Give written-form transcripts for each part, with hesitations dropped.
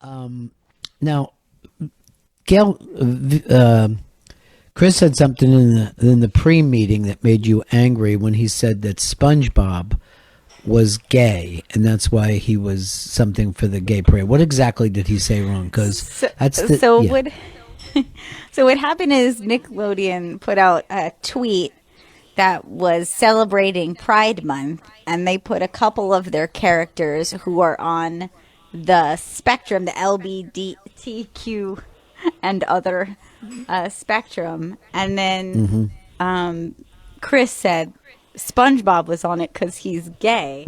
Now, Gail, Chris said something in the pre-meeting that made you angry when he said that SpongeBob was gay, and that's why he was something for the gay parade. What exactly did he say wrong? Because so what happened is Nickelodeon put out a tweet that was celebrating Pride Month, and they put a couple of their characters who are on the spectrum, the LGBTQ and other spectrum, and then Chris said SpongeBob was on it because he's gay.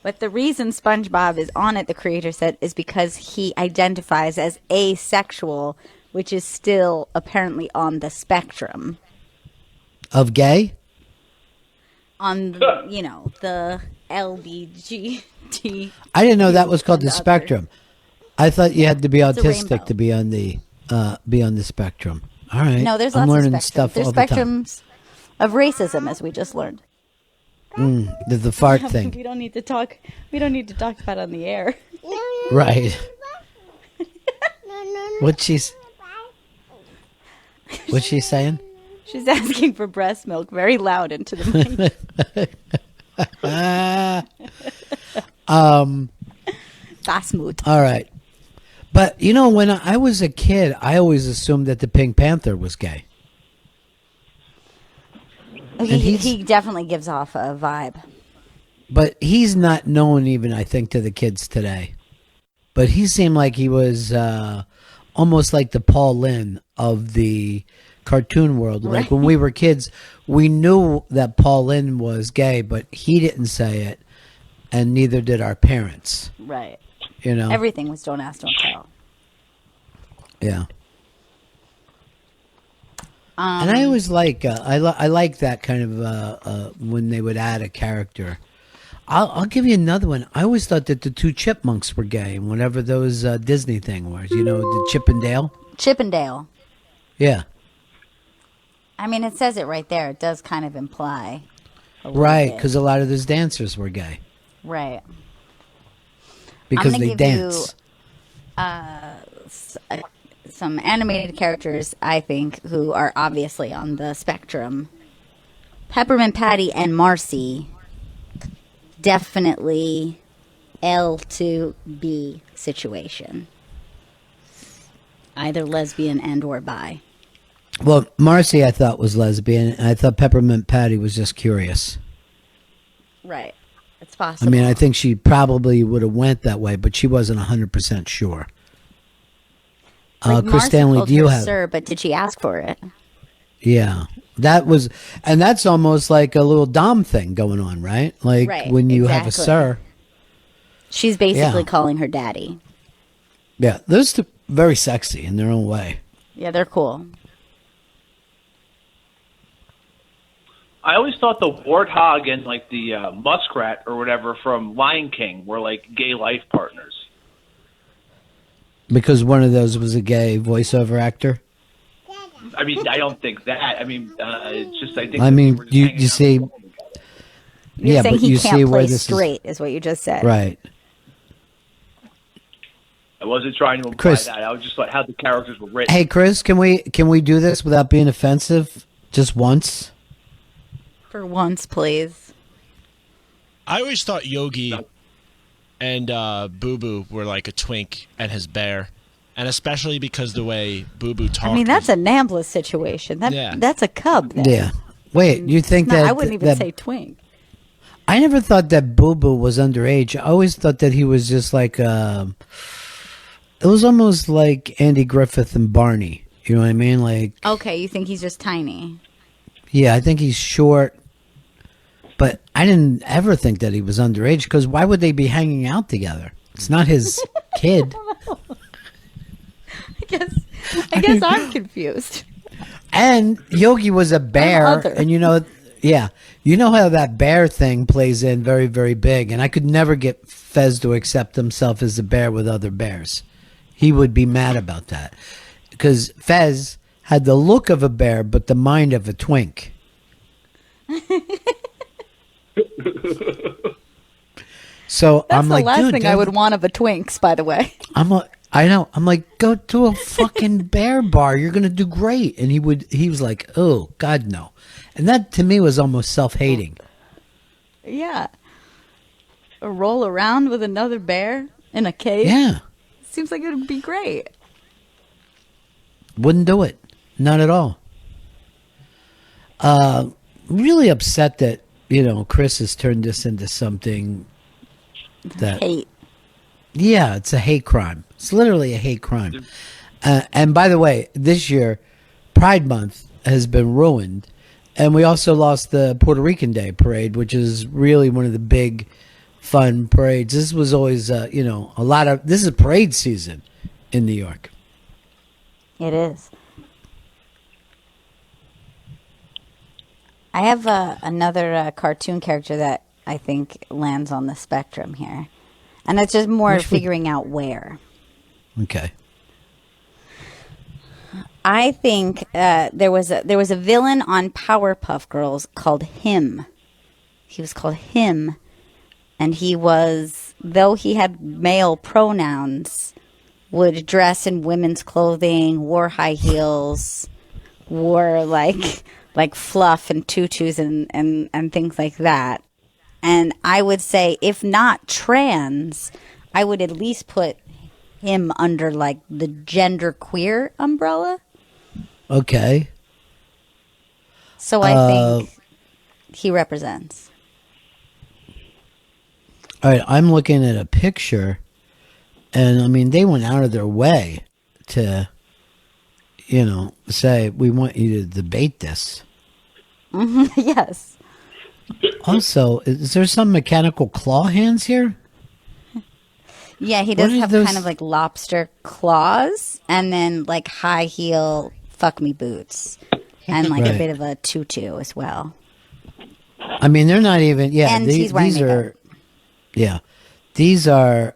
But the reason SpongeBob is on it, the creator said, is because he identifies as asexual, which is still apparently on the spectrum. Of gay? On, the LGBT. I didn't know that was called the spectrum. I thought you had to be autistic to be on the spectrum. All right. No, there's I'm lots learning of spectrums. stuff There's all the time. spectrums of racism, as we just learned. The fart thing. We don't need to talk about it on the air. Right. What's she saying? She's asking for breast milk very loud into the mic. That's moot. All right. But, when I was a kid, I always assumed that the Pink Panther was gay. He definitely gives off a vibe. But he's not known even, I think, to the kids today. But he seemed like he was almost like the Paul Lynde of the cartoon world. Right. Like when we were kids, we knew that Paul Lynde was gay, but he didn't say it, and neither did our parents. Right. Everything was don't ask, don't tell. Yeah. And I always like I like that kind of when they would add a character. I'll give you another one. I always thought that the two chipmunks were gay, whenever those Disney thing was. The Chip and Dale. Chip and Dale. Yeah. I mean, it says it right there. It does kind of imply. Right, because a lot of those dancers were gay. Right. Because they dance. Some animated characters, I think, who are obviously on the spectrum. Peppermint Patty and Marcy, definitely L to B situation. Either lesbian and or bi. Well, Marcy I thought was lesbian, and I thought Peppermint Patty was just curious. Right. It's possible. I mean, I think she probably would have went that way, but she wasn't 100% sure. Chris Stanley, do you have? Sir, but did she ask for it? Yeah, and that's almost like a little Dom thing going on, right? Like when you have a sir. She's basically calling her daddy. Yeah, those two very sexy in their own way. Yeah, they're cool. I always thought the warthog and like the muskrat or whatever from Lion King were like gay life partners. Because one of those was a gay voiceover actor? I mean, I don't think that. I mean, it's just, I think... I mean, you see... You're saying but he you can't see play where this straight, is what you just said. Right. I wasn't trying to imply Chris, that. I was just like how the characters were written. Hey, Chris, can we do this without being offensive? Just once? For once, please. I always thought Yogi and Boo Boo were like a twink and his bear, and especially because the way Boo Boo talked. I mean, that's a Nambla situation. That's a cub. Then. Yeah. Wait, you think that? I wouldn't even say twink. I never thought that Boo Boo was underage. I always thought that he was just like. It was almost like Andy Griffith and Barney. You know what I mean? Like. Okay, you think he's just tiny? Yeah, I think he's short. But I didn't ever think that he was underage, because why would they be hanging out together? It's not his kid. I guess I'm confused. And Yogi was a bear, and you know how that bear thing plays in very, very big. And I could never get Fez to accept himself as a bear with other bears. He would be mad about that, because Fez had the look of a bear, but the mind of a twink. So That's I'm like, the last dude, thing I would want of a Twinks, by the way. I know. I'm like, go to a fucking bear bar. You're gonna do great. And he was like, oh God, no. And that to me was almost self-hating. Yeah. Roll around with another bear in a cave. Yeah. Seems like it would be great. Wouldn't do it. Not at all. Really upset that, Chris has turned this into something that... Hate. Yeah, it's a hate crime. It's literally a hate crime. And by the way, this year, Pride Month has been ruined. And we also lost the Puerto Rican Day Parade, which is really one of the big, fun parades. This was always, a lot of... This is parade season in New York. It is. I have another cartoon character that I think lands on the spectrum here. And it's just more figuring out where. Okay. I think there was a villain on Powerpuff Girls called Him. He was called Him. And he was, though he had male pronouns, would dress in women's clothing, wore high heels, wore like fluff and tutus and things like that. And I would say, if not trans, I would at least put him under like the gender queer umbrella. Okay. So I think he represents. All right, I'm looking at a picture, and I mean, they went out of their way to, say, we want you to debate this. Yes. Also, is there some mechanical claw hands here? Yeah, he does have kind of like lobster claws and then like high heel fuck me boots and like a bit of a tutu as well. I mean, they're not even, and he's wearing these makeup. are, these are,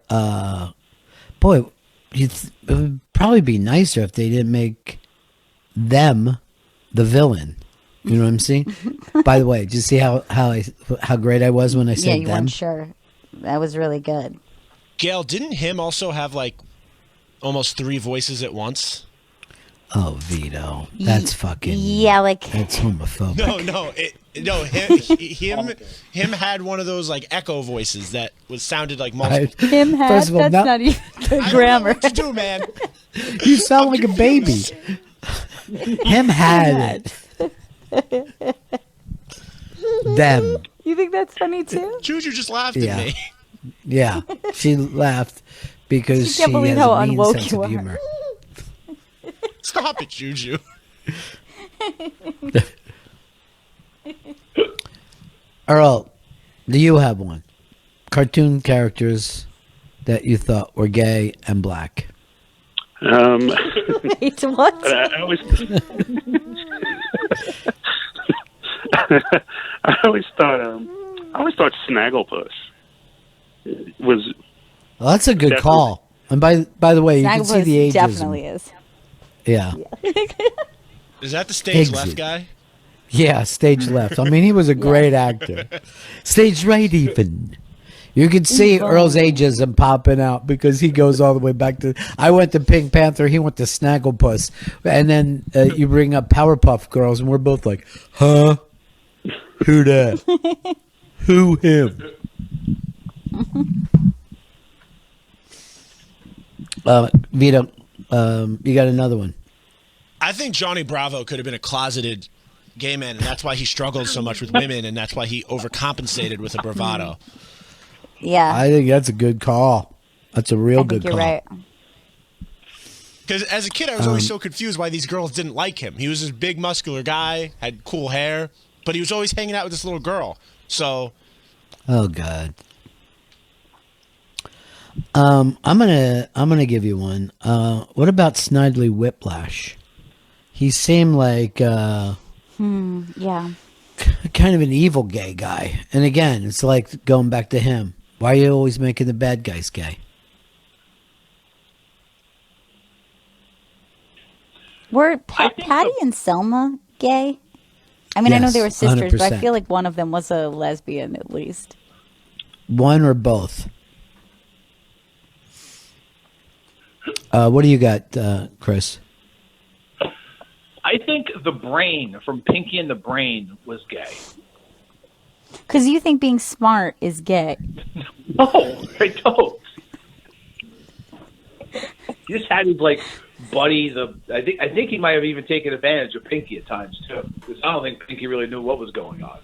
boy, it would probably be nicer if they didn't make them the villain. You know what I'm saying? By the way, did you see how great I was when I said them? Yeah, you weren't sure. That was really good. Gail, didn't him also have like almost 3 voices at once? Oh, Vito, that's fucking that's homophobic. Him had one of those like echo voices that sounded like multiple. Him had. First of all, that's not even the grammar. I don't know what to do, man. You sound like a baby. Him had it. Them. You think that's funny too? Juju just laughed at me. Yeah, she laughed because she can't believe has how a mean unwoke sense you of are. humor. Stop it, Juju. Earl, do you have one? Cartoon characters that you thought were gay and black. Wait, what? I always thought Snagglepuss was. Well, that's a good call. And by the way, you can see the ageism. Definitely is. Yeah. Is that the stage Exit. left guy? Yeah, stage left. I mean, he was a great actor. Stage right, even. You can see Earl's ageism popping out because he goes all the way back to. I went to Pink Panther. He went to Snagglepuss, and then you bring up Powerpuff Girls, and we're both like, "Huh? Who that? Who him?" Vito, you got another one. I think Johnny Bravo could have been a closeted gay man, and that's why he struggled so much with women, and that's why he overcompensated with a bravado. Yeah. I think that's a good call. That's a real good you're call. right. Because as a kid, I was always so confused why these girls didn't like him. He was this big, muscular guy, had cool hair, but he was always hanging out with this little girl. So, oh God. I'm gonna give you one. What about Snidely Whiplash? He seemed like Yeah. kind of an evil gay guy. And again, it's like going back to him. Why are you always making the bad guys gay? Were Patty and Selma gay? I mean, I know Yes, they were sisters, but I 100%. feel like one of them was a lesbian at least. One or both. What do you got, Chris? I think the Brain from Pinky and the Brain was gay. Because you think being smart is gay. No, I don't. He just had his like buddies. I think he might have even taken advantage of Pinky at times too. Because I don't think Pinky really knew what was going on.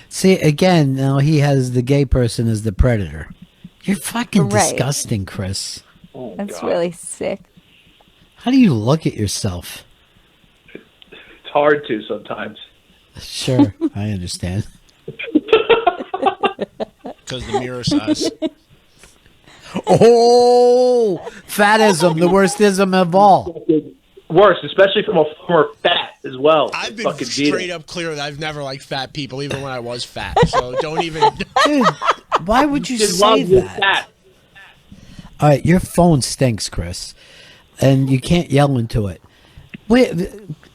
See, again, now he has the gay person as the predator. You're fucking disgusting, Chris. Oh, That's God. really sick. How do you look at yourself? It's hard to sometimes. Sure, I understand. Because the mirror size. Oh, fatism, the worst ism of all. Worse, especially from a former fat as well. I've been Fucking straight up clear that I've never liked fat people, even when I was fat. So don't even. Dude, why would you Just say love you that? fat. All right, your phone stinks, Chris, and you can't yell into it. Wait,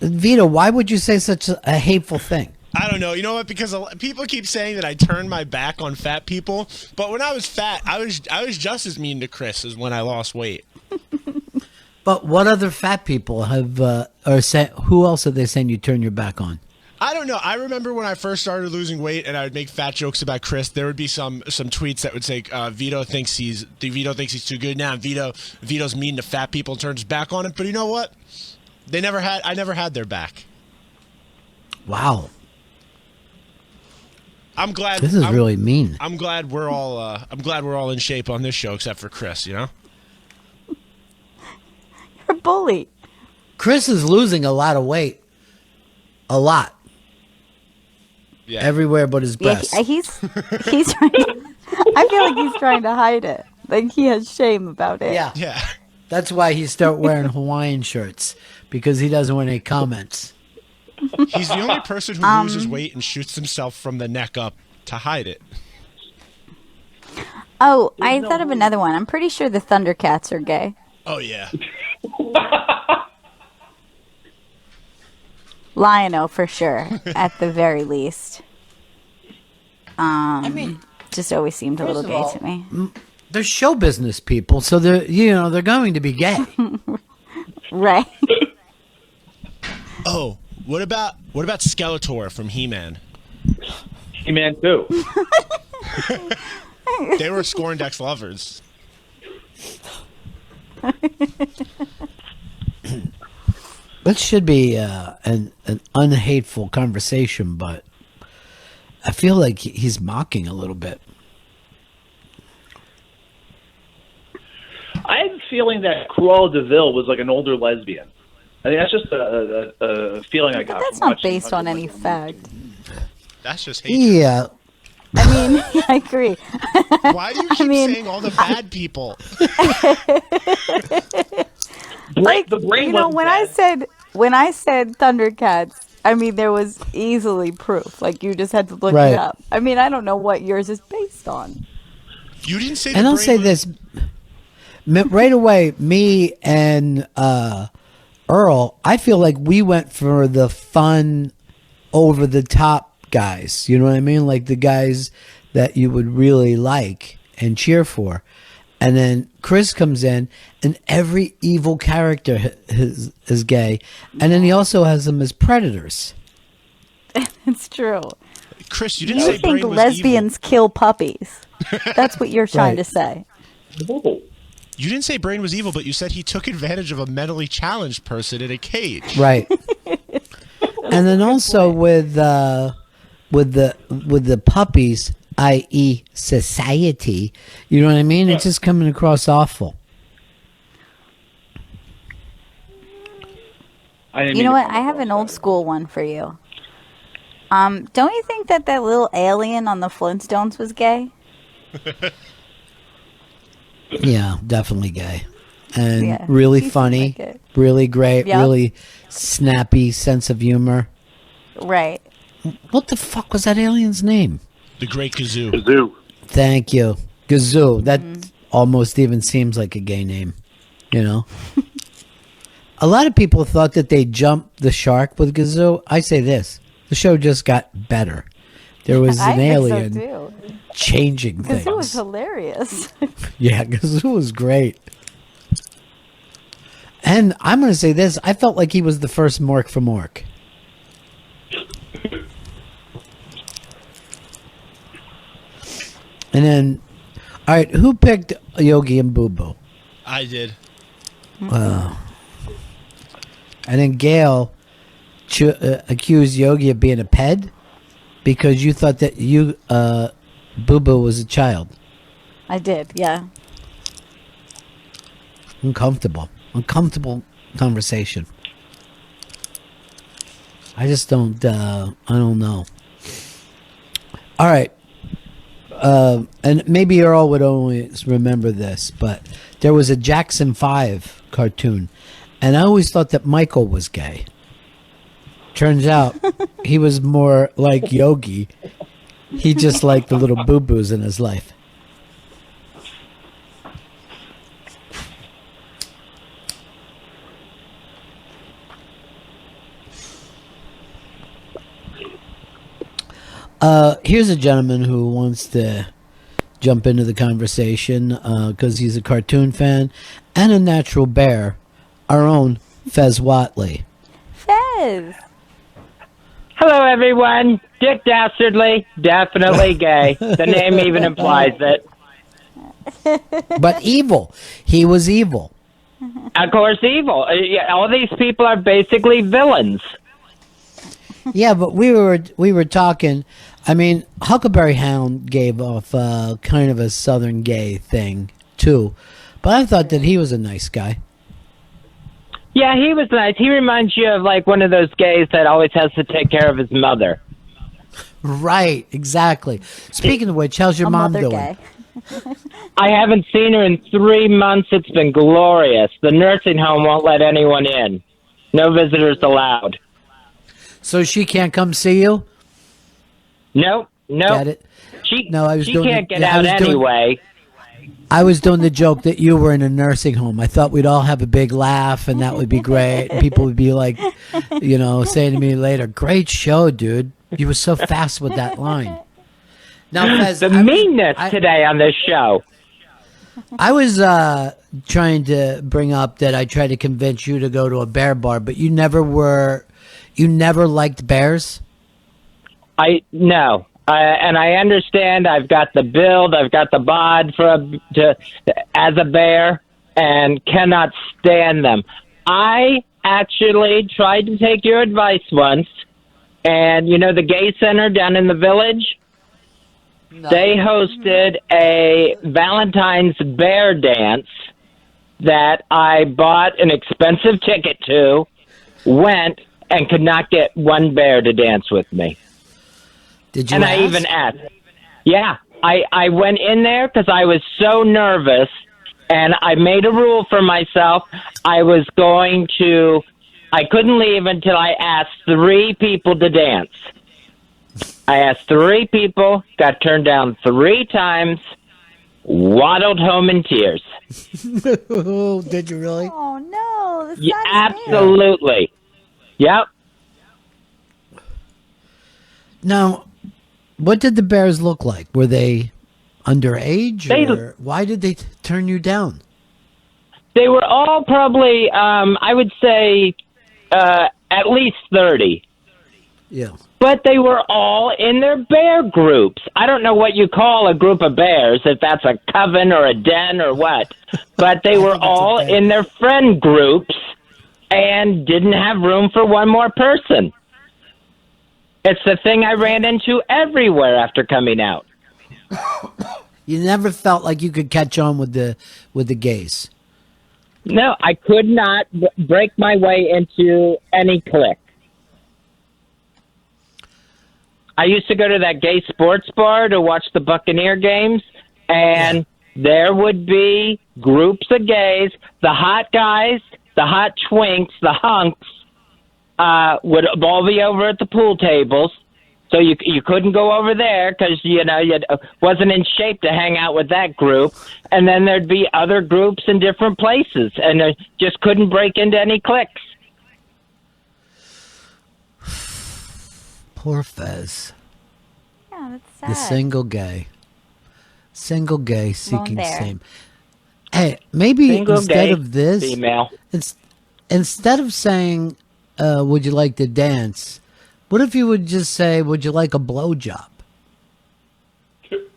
Vito, why would you say such a hateful thing? I don't know. You know what? Because people keep saying that I turned my back on fat people, but when I was fat, I was just as mean to Chris as when I lost weight. But what other fat people have, who else are they saying you turn your back on? I don't know. I remember when I first started losing weight and I would make fat jokes about Chris, there would be some tweets that would say Vito thinks he's too good now. Vito's mean to fat people and turns his back on him. But you know what? I never had their back. Wow. I'm glad This is really mean. I'm glad we're all in shape on this show except for Chris, you know? You're a bully. Chris is losing a lot of weight. A lot. Yeah. Everywhere but his breast. Yeah, he's trying to, I feel like he's trying to hide it. Like he has shame about it. Yeah. Yeah. That's why he started wearing Hawaiian shirts, because he doesn't want any comments. He's the only person who loses weight and shoots himself from the neck up to hide it. Oh, I thought of another one. I'm pretty sure the Thundercats are gay. Oh yeah. Lion-O for sure, at the very least. Just always seemed a little gay to me. They're show business people, so they're going to be gay. Right. Oh, what about Skeletor from He-Man? He-Man too. They were Scorndex lovers. This should be an unhateful conversation, but I feel like he's mocking a little bit. I have a feeling that Cruella de Vil was like an older lesbian. I think that's just a feeling I got. But that's from not watching based on any Hunter fact. That's just hatred. Yeah. I mean, I agree. Why do you keep saying all the bad people? Like, the brain you know, wasn't when bad. I said Thundercats, I mean, there was easily proof. Like, you just had to look Right. it up. I mean, I don't know what yours is based on. You didn't say. And I'll say this right away. Me and Earl, I feel like we went for the fun, over the top guys. You know what I mean? Like the guys that you would really like and cheer for. And then Chris comes in, and every evil character is gay. And then he also has them as predators. It's true. Chris, you didn't You say think Brain was lesbians kill puppies. That's what you're trying Right. to say. Oh. You didn't say Brain was evil, but you said he took advantage of a mentally challenged person in a cage. Right. And then also with the puppies, i.e. society, you know what I mean? It's just coming across awful. You know what? I have an old school one for you. Don't you think that little alien on the Flintstones was gay? Yeah, definitely gay. And Yeah, really he seemed funny, like it. really great, Yep. really snappy sense of humor. Right. What the fuck was that alien's name? The Great Kazoo. Zoo. Thank you. Gazoo. That almost even seems like a gay name, you know? A lot of people thought that they jumped the shark with Gazoo. I say this. The show just got better. There was I an think alien so too. changing Because things. it was hilarious. Yeah, Gazoo was great. And I'm going to say this. I felt like he was the first Mork from Mork. And then, all right, who picked Yogi and Boo Boo? I did. And then Gail accused Yogi of being a ped because you thought that Boo Boo was a child. I did, yeah. Uncomfortable conversation. I just don't. I don't know. All right. And maybe Earl would always remember this, but there was a Jackson 5 cartoon, and I always thought that Michael was gay. Turns out he was more like Yogi. He just liked the little boo-boos in his life. Here's a gentleman who wants to jump into the conversation because he's a cartoon fan and a natural bear. Our own Fez Watley. Fez. Hello, everyone. Dick Dastardly, definitely gay. The name even implies it. But evil. He was evil. Of course, evil. All these people are basically villains. Yeah, but we were talking. I mean, Huckleberry Hound gave off kind of a Southern gay thing too, but I thought that he was a nice guy. Yeah, he was nice. He reminds you of like one of those gays that always has to take care of his mother. Right, exactly. Speaking of which, how's your mom doing? Gay. I haven't seen her in 3 months. It's been glorious. The nursing home won't let anyone in. No visitors allowed. So she can't come see you? Nope. Got it. She she can't get out anyway. I was doing the joke that you were in a nursing home. I thought we'd all have a big laugh and that would be great. People would be like, saying to me later, "Great show, dude. You were so fast with that line." Now, Fez, the meanness today on this show. I was trying to bring up that I tried to convince you to go to a bear bar, but you never liked bears? No. And I understand I've got the build, I've got the bod as a bear, and cannot stand them. I actually tried to take your advice once, and the gay center down in the village? No. They hosted a Valentine's bear dance that I bought an expensive ticket to, went, and could not get one bear to dance with me. Did you And ask? I even asked. Yeah, I went in there because I was so nervous, and I made a rule for myself. I couldn't leave until I asked 3 people to dance. I asked 3 people, got turned down 3 times, waddled home in tears. Did you really? Oh, no. Yeah, absolutely. Yep. Now, what did the bears look like? Were they underage? Or why did they turn you down? They were all probably, I would say, at least 30. Yeah. But they were all in their bear groups. I don't know what you call a group of bears, if that's a coven or a den or what. But they were all in their friend groups and didn't have room for one more person. It's the thing I ran into everywhere after coming out. You never felt like you could catch on with the gays? No, I could not break my way into any clique. I used to go to that gay sports bar to watch the Buccaneer games, and there would be groups of gays. The hot guys, the hot twinks, the hunks would all be over at the pool tables. So you couldn't go over there because, you wasn't in shape to hang out with that group. And then there'd be other groups in different places, and I just couldn't break into any cliques. Poor Fez. Yeah, that's sad. The single gay seeking same. Hey, maybe Single instead gay of this, female. instead of saying, would you like to dance, what if you would just say, would you like a blowjob?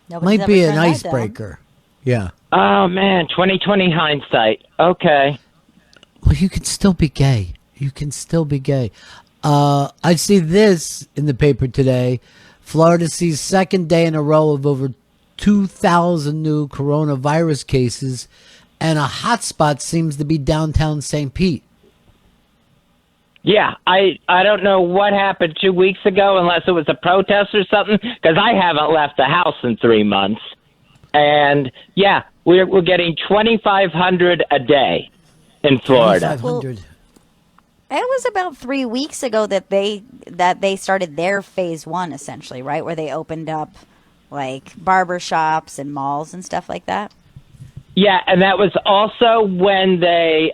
Nobody's Might be ever an turned that down. icebreaker. Yeah. Oh man, 2020 hindsight. Okay. Well, you can still be gay. You can still be gay. I see this in the paper today. Florida sees second day in a row of over 2,000 new coronavirus cases, and a hotspot seems to be downtown St. Pete. Yeah, I don't know what happened 2 weeks ago, unless it was a protest or something, because I haven't left the house in 3 months. And yeah, we're getting 2,500 a day in Florida. 2,500. It was about 3 weeks ago that they started their phase one, essentially, right, where they opened up like barber shops and malls and stuff like that. Yeah, and that was also when they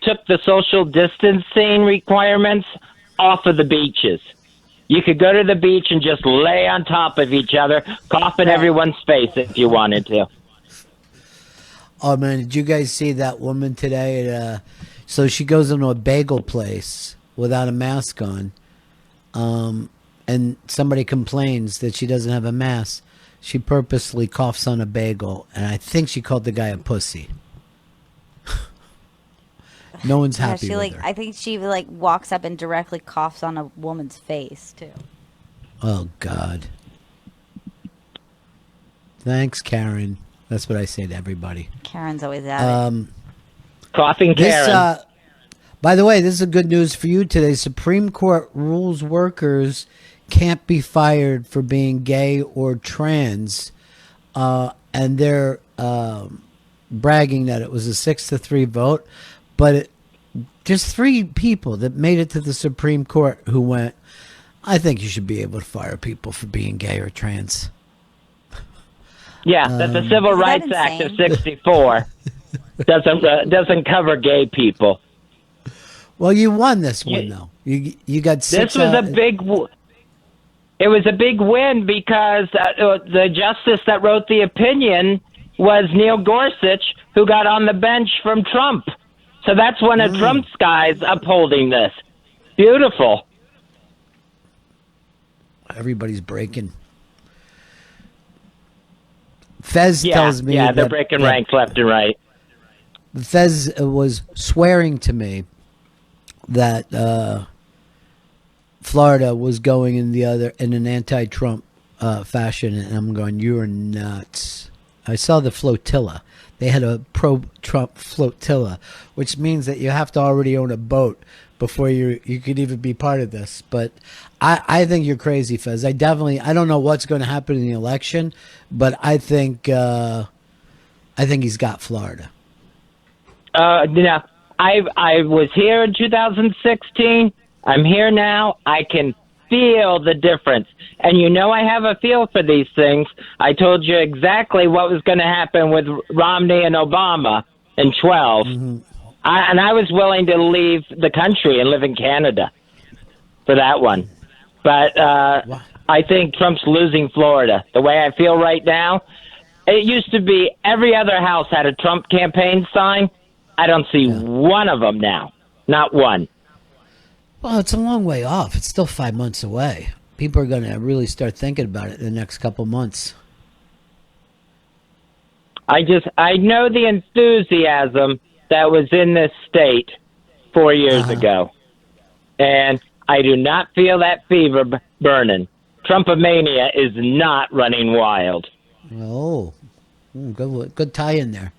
took the social distancing requirements off of the beaches. You could go to the beach and just lay on top of each other, cough in everyone's face if you wanted to. Oh, man, did you guys see that woman today? So she goes into a bagel place without a mask on, and somebody complains that she doesn't have a mask. She purposely coughs on a bagel, and I think she called the guy a pussy. No one's happy with her. I think she walks up and directly coughs on a woman's face too. Oh God! Thanks, Karen. That's what I say to everybody. Karen's always at it. Coughing Karen. By the way, this is a good news for you today. Supreme Court rules workers can't be fired for being gay or trans, and they're bragging that it was a 6-3 vote, but just 3 people that made it to the Supreme Court who went, I think you should be able to fire people for being gay or trans. Yeah, that's the Civil Rights Act of '64. Doesn't cover gay people. Well, you won this one though. You got 6. This was a big. It was a big win because the justice that wrote the opinion was Neil Gorsuch, who got on the bench from Trump. So that's one of Trump's guys upholding this. Beautiful. Everybody's breaking. Fez tells me they're breaking ranks left and right. Fez was swearing to me that Florida was going in an anti-Trump fashion, and I'm going, you're nuts. I saw the flotilla. They had a pro-Trump flotilla, which means that you have to already own a boat before you could even be part of this. But I think you're crazy, Fez. I don't know what's going to happen in the election, but I think he's got Florida. I was here in 2016. I'm here now. I can feel the difference. And I have a feel for these things. I told you exactly what was going to happen with Romney and Obama in 12. Mm-hmm. I was willing to leave the country and live in Canada for that one. But I think Trump's losing Florida. The way I feel right now, it used to be every other house had a Trump campaign sign. I don't see one of them now. Not one. Well, it's a long way off. It's still 5 months away. People are going to really start thinking about it in the next couple months. I know the enthusiasm that was in this state 4 years ago. And I do not feel that fever burning. Trumpomania is not running wild. Oh, good tie-in there.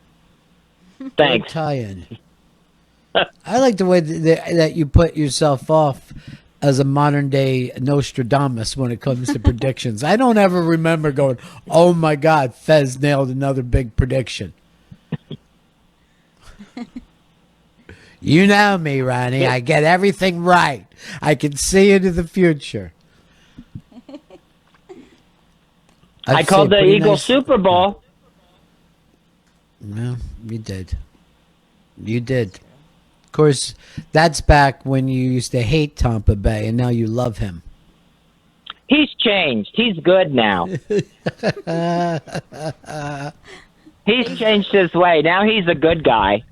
Thanks. Good tie-in. I like the way that you put yourself off as a modern-day Nostradamus when it comes to predictions. I don't ever remember going, oh, my God, Fez nailed another big prediction. You know me, Ronnie. I get everything right. I can see into the future. I called the Eagles Super Bowl. No, you did. You did. Of course, that's back when you used to hate Tampa Bay, and now you love him. He's changed. He's good now. He's changed his way. Now he's a good guy.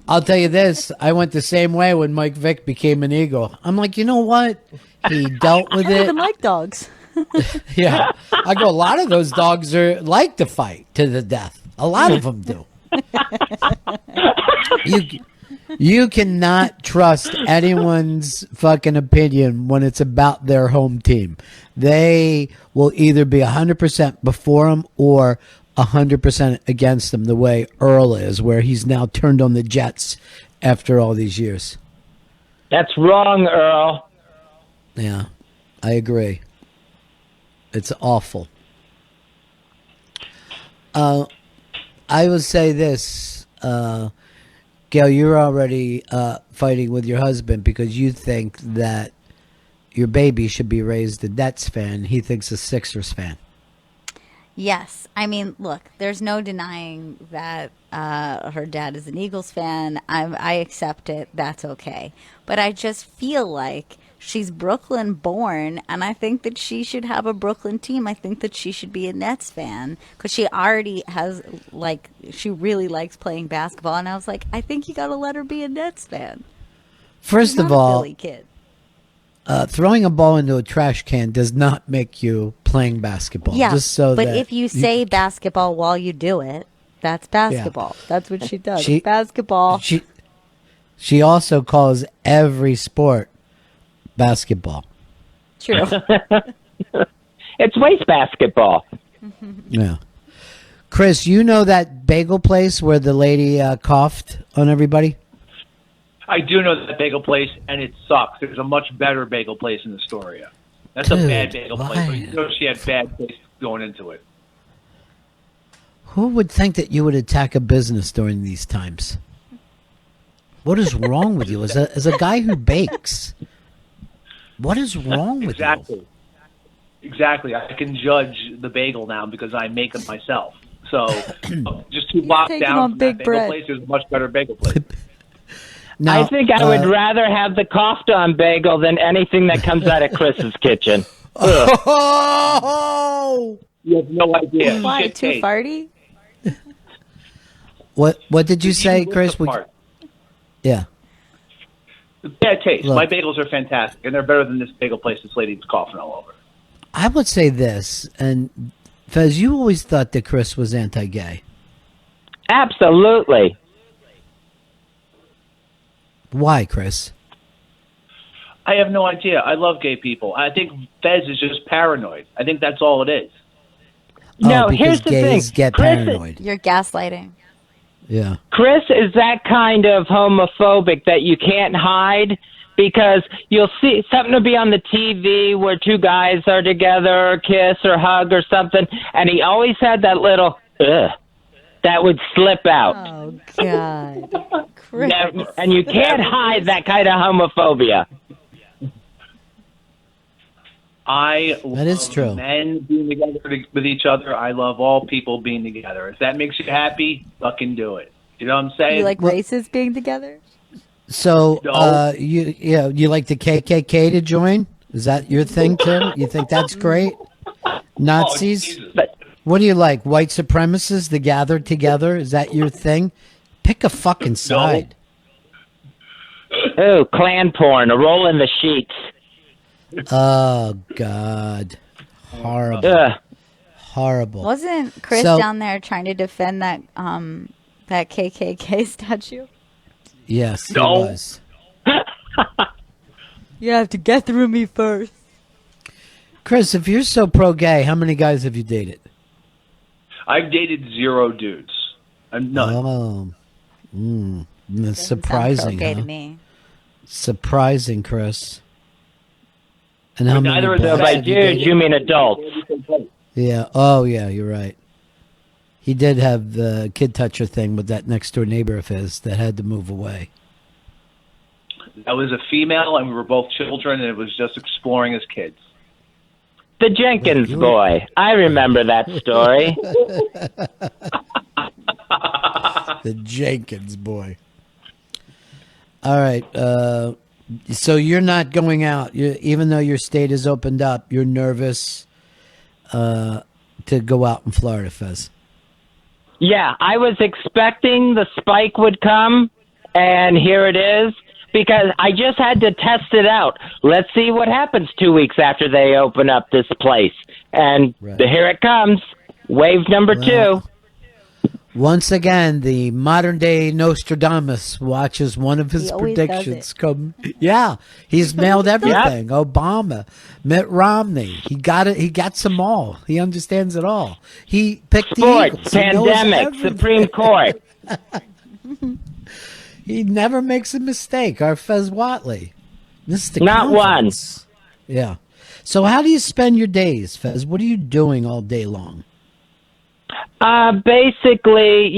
I'll tell you this. I went the same way when Mike Vick became an Eagle. I'm like, you know what? He dealt with I don't it. even like dogs. Yeah. I go, a lot of those dogs like to fight to the death. A lot of them do. You cannot trust anyone's fucking opinion when it's about their home team. They will either be 100% before them or 100% against them, the way Earl is, where he's now turned on the Jets after all these years. That's wrong, Earl. Yeah, I agree. It's awful. I would say this, Gail, you're already fighting with your husband because you think that your baby should be raised a Nets fan. He thinks a Sixers fan. Yes. I mean, look, there's no denying that her dad is an Eagles fan. I accept it. That's okay. But I just feel like she's Brooklyn born, and I think that she should have a Brooklyn team. I think that she should be a Nets fan because she already has, like, she really likes playing basketball. And I was like, I think you got to let her be a Nets fan. First She's of not a all, Philly kid. Throwing a ball into a trash can does not make you playing basketball. Yeah, just so but that if you say basketball while you do it, that's basketball. That's what she does. Basketball. She also calls every sport basketball. True. It's waste basketball. Yeah. Chris, you know that bagel place where the lady coughed on everybody? I do know that bagel place, and it sucks. There's a much better bagel place in Astoria. That's a Dude, bad bagel place. why? But you know she had bad taste going into it. Who would think that you would attack a business during these times? What is wrong with you as a guy who bakes? What is wrong with you? Exactly. I can judge the bagel now because I make it myself. So just 2 blocks taking down on from big that bagel bread. place, there's a much better bagel place. Now, I think I would rather have the kofta on bagel than anything that comes out of Chris's kitchen. Oh! You have no idea. Why? Shit Too taste. farty? What did you say, Chris? Yeah. Bad taste. Look. My bagels are fantastic, and they're better than this bagel place this lady's coughing all over. I would say this, and Fez, you always thought that Chris was anti-gay. Absolutely. Why, Chris? I have no idea. I love gay people. I think Fez is just paranoid. I think that's all it is. No, because here's the gays thing. get Chris, paranoid. You're gaslighting. Yeah. Chris is that kind of homophobic that you can't hide because you'll see something will be on the TV where 2 guys are together or kiss or hug or something, and he always had that little that would slip out. Oh, God. Chris. Never, and you can't hide that kind of homophobia. I That is love true. men being together with each other. I love all people being together. If that makes you happy, fucking do it. You know what I'm saying? You like races being together? So, No. you like the KKK to join? Is that your thing too? You think that's great? Nazis? Jesus. But What do you like? White supremacists to gather together? Is that your thing? Pick a fucking side. ooh, clan porn, a roll in the sheets. Oh God, horrible, Ugh. horrible. Wasn't Chris So- down there trying to defend that KKK statue? Yes, he No. was. You have to get through me first. Chris, if you're so pro-gay, how many guys have you dated? I've dated 0 dudes. I'm none. Oh, that's Doesn't surprising. sound okay Huh? to me. Surprising, Chris. And how many Neither of So them boys by have you dudes, dated? you mean adults. Yeah. Oh, yeah. You're right. He did have the kid toucher thing with that next door neighbor of his that had to move away. I was a female, and we were both children, and it was just exploring as kids. The Jenkins boy. I remember that story. The Jenkins boy. All right. So you're not going out, even though your state is opened up. You're nervous to go out in Florida, Fez. Yeah, I was expecting the spike would come, And here it is, because I just had to test it out. Let's see what happens 2 weeks after they open up this place. And here it comes, wave number 2. Once again, the modern day Nostradamus watches one of his He always does predictions come. Yeah, he's nailed everything. Obama, Mitt Romney, he got it. He gets them all. He understands it all. He picked the Sports, Eagles. He knows pandemic, everything. Supreme Court. He never makes a mistake. Our Fez Watley, Mr. Not Confidence. Yeah. So how do you spend your days, Fez? What are you doing all day long? Basically,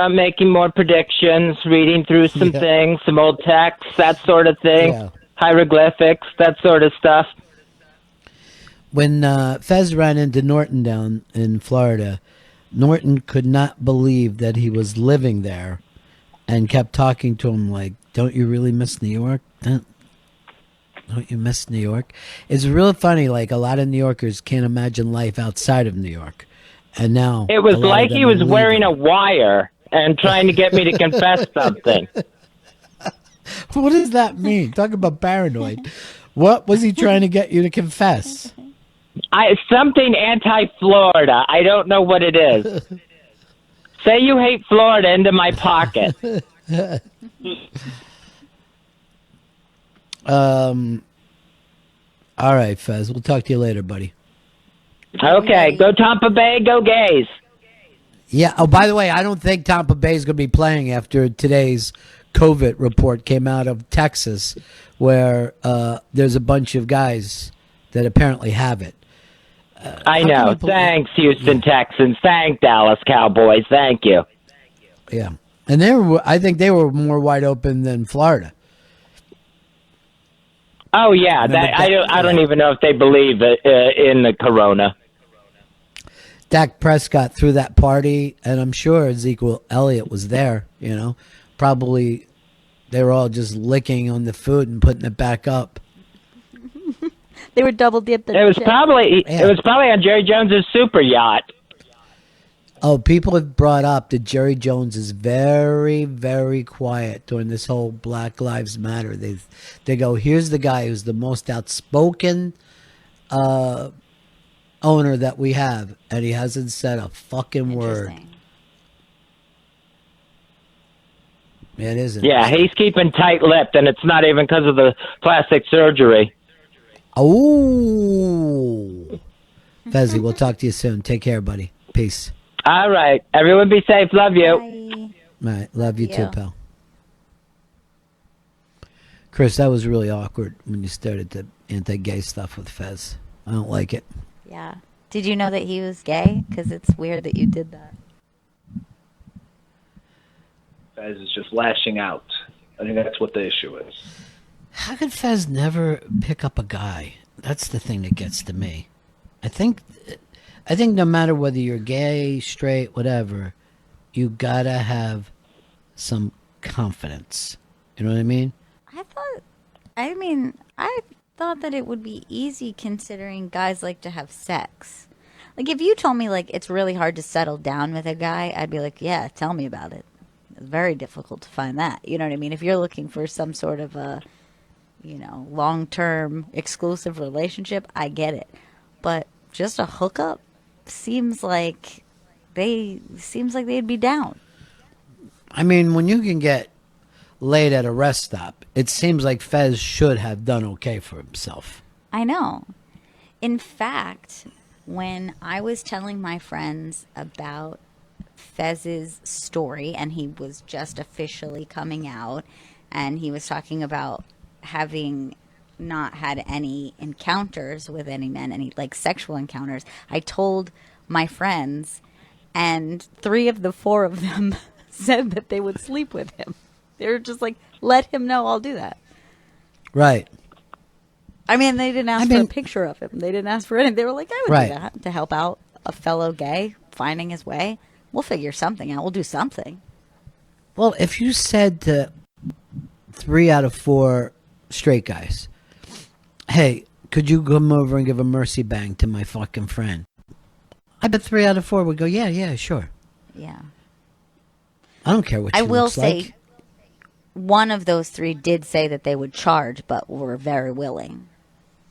making more predictions, reading through some things, some old texts, that sort of thing, hieroglyphics, that sort of stuff. When Fez ran into Norton down in Florida, Norton could not believe that he was living there and kept talking to him like, don't you really miss New York? Don't you miss New York? It's real funny. Like, a lot of New Yorkers can't imagine life outside of New York. And now it was like he was wearing a wire and trying to get me to confess something. What does that mean? Talk about paranoid. What was he trying to get you to confess? Something anti-Florida. I don't know what it is. Say you hate Florida into my pocket. All right, Fez. We'll talk to you later, buddy. Okay, go Tampa Bay, go Gays. Yeah. Oh, by the way, I don't think Tampa Bay is going to be playing after today's COVID report came out of Texas, where there's a bunch of guys that apparently have it. I know. Thanks, Houston Texans. Thanks, Dallas Cowboys. Thank you. Yeah, and I think they were more wide open than Florida. Oh yeah, I don't even know if they believe in the corona. Dak Prescott threw that party, and I'm sure Ezekiel Elliott was there. Probably they were all just licking on the food and putting it back up. They were double dipped. It was probably on Jerry Jones's super yacht. Oh, people have brought up that Jerry Jones is very, very quiet during this whole Black Lives Matter. They go, here's the guy who's the most outspoken owner that we have, and he hasn't said a fucking word. It isn't. Yeah, he's keeping tight-lipped, and it's not even because of the plastic surgery. Oh, Fezzy, we'll talk to you soon. Take care, buddy. Peace. All right. Everyone be safe. Love you. Bye. All right. Love you too, pal. Chris, that was really awkward when you started the anti-gay stuff with Fez. I don't like it. Yeah. Did you know that he was gay? Because it's weird that you did that. Fez is just lashing out. I think that's what the issue is. How could Fez never pick up a guy? That's the thing that gets to me. I think no matter whether you're gay, straight, whatever, you gotta have some confidence. You know what I mean? I thought that it would be easy considering guys like to have sex. Like, if you told me, like, it's really hard to settle down with a guy, I'd be like, yeah, tell me about it. It's very difficult to find that. You know what I mean? If you're looking for some sort of a, long-term exclusive relationship, I get it. But just a hookup seems like they'd be down. I mean, when you can get laid at a rest stop, it seems like Fez should have done okay for himself. I know. In fact, when I was telling my friends about Fez's story, and he was just officially coming out, and he was talking about having not had any encounters with any men, any like sexual encounters, I told my friends, and 3 of the 4 of them said that they would sleep with him. They were just like, let him know, I'll do that. Right. I mean, they didn't ask for a picture of him. They didn't ask for anything. They were like, I would do that to help out a fellow gay finding his way. We'll figure something out. We'll do something. Well, if you said to 3 out of 4 straight guys, hey, could you come over and give a mercy bang to my fucking friend? I bet 3 out of 4 would go, yeah, sure. Yeah. I don't care what she looks like. I will say, one of those three did say that they would charge, but were very willing.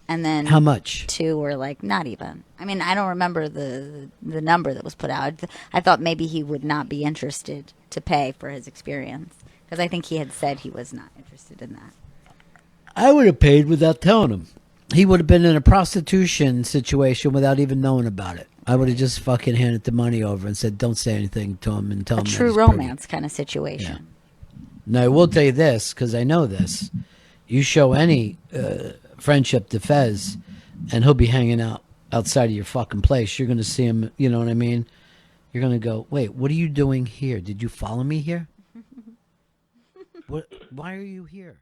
And then How much? two were like, not even. I mean, I don't remember the number that was put out. I thought maybe he would not be interested to pay for his experience, because I think he had said he was not interested in that. I would have paid without telling him. He would have been in a prostitution situation without even knowing about it. I would have just fucking handed the money over and said, don't say anything to him and tell A him that true he's romance kind of situation. Now, I will tell you this, because I know this. You show any friendship to Fez, and he'll be hanging out outside of your fucking place. You're going to see him, you know what I mean? You're going to go, wait, what are you doing here? Did you follow me here? Why are you here?